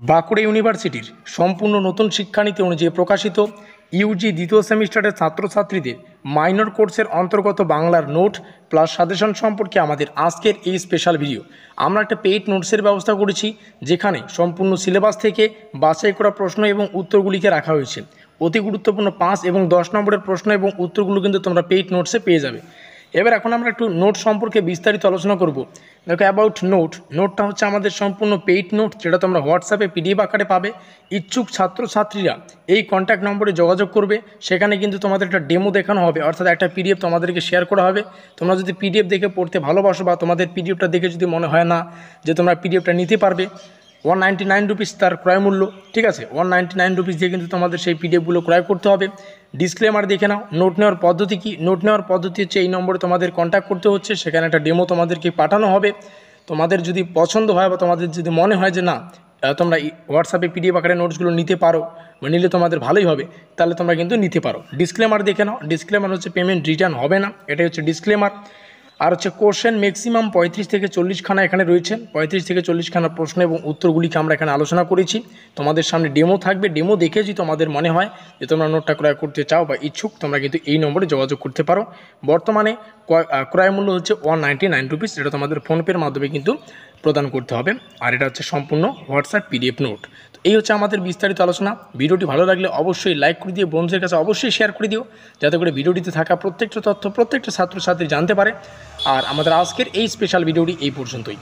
বাঁকুড়া ইউনিভার্সিটির সম্পূর্ণ নতুন শিক্ষানীতি অনুযায়ী প্রকাশিত ইউজি দ্বিতীয় সেমিস্টারের ছাত্রছাত্রীদের মাইনর কোর্সের অন্তর্গত বাংলার নোট প্লাস সাজেশন সম্পর্কে আমাদের আজকের এই স্পেশাল ভিডিও। আমরা একটা পেইড নোটসের ব্যবস্থা করেছি, যেখানে সম্পূর্ণ সিলেবাস থেকে বাছাই করা প্রশ্ন এবং উত্তরগুলিকে রাখা হয়েছে। অতি গুরুত্বপূর্ণ 5 এবং 10 নম্বরের প্রশ্ন এবং উত্তরগুলো কিন্তু তোমরা পেইড নোটসে পেয়ে যাবে। এখন আমরা একটু নোট সম্পর্কে বিস্তারিত আলোচনা করব। দেখো, অ্যাবাউট নোটটা হচ্ছে আমাদের সম্পূর্ণ পেইড নোট, যেটা তোমরা হোয়াটসঅ্যাপে পিডিএফ আকারে পাবে। ইচ্ছুক ছাত্রছাত্রীরা এই কন্ট্যাক্ট নম্বরে যোগাযোগ করবে। সেখানে কিন্তু তোমাদের একটা ডেমো দেখানো হবে, অর্থাৎ একটা পিডিএফ তোমাদেরকে শেয়ার করা হবে। তোমরা যদি পিডিএফ দেখে পড়তে ভালোবাসো বা তোমাদের পিডিএফটা দেখে যদি মনে হয় না যে তোমরা পিডিএফটা নিতে পারবে, 199 রুপিস তার ক্রয় মূল্য, ঠিক আছে। 199 রুপিস দিয়ে কিন্তু তোমাদের সেই পিডিএফগুলো ক্রয় করতে হবে। ডিসক্লেমার দেখে নাও। নোট নেওয়ার পদ্ধতি কি? নোট নেওয়ার পদ্ধতি হচ্ছে এই নম্বরে তোমাদের কন্ট্যাক্ট করতে হচ্ছে, সেখানে একটা ডেমো তোমাদেরকে পাঠানো হবে। তোমাদের যদি পছন্দ হয় বা তোমাদের যদি মনে হয় যে না তোমরা হোয়াটসঅ্যাপে পিডিএফ আকারে নোটসগুলো নিতে পারো বা নিলে তোমাদের ভালোই হবে, তাহলে তোমরা কিন্তু নিতে পারো। ডিসক্লেমার দেখে নাও। ডিসক্লেমার হচ্ছে পেমেন্ট রিটার্ন হবে না, এটাই হচ্ছে ডিসক্লেমার। আর হচ্ছে কোশ্চেন ম্যাক্সিমাম 35 থেকে 40 খানা এখানে রয়েছে। 35 থেকে 40 খানা প্রশ্ন এবং উত্তরগুলিকে আমরা এখানে আলোচনা করেছি। তোমাদের সামনে ডেমো থাকবে। ডেমো দেখে যদি তোমাদের মনে হয় যে তোমরা নোটটা ক্রয় করতে চাও বা ইচ্ছুক, তোমরা কিন্তু এই নম্বরে যোগাযোগ করতে পারো। বর্তমানে ক্রয় মূল্য হচ্ছে 199 রুপিস, এটা তোমাদের ফোনপের মাধ্যমে কিন্তু প্রদান করতে হবে। আর এটা হচ্ছে সম্পূর্ণ হোয়াটসঅ্যাপ পিডিএফ নোট। তো এই হচ্ছে আমাদের বিস্তারিত আলোচনা। ভিডিওটি ভালো লাগলে অবশ্যই লাইক করে দিও, বন্ধুদের কাছে অবশ্যই শেয়ার করে দিও, যাতে করে ভিডিওটিতে থাকা প্রত্যেকটা তথ্য প্রত্যেকটা ছাত্রছাত্রী জানতে পারে। আর আমাদের আজকের এই স্পেশাল ভিডিওটি এই পর্যন্তই।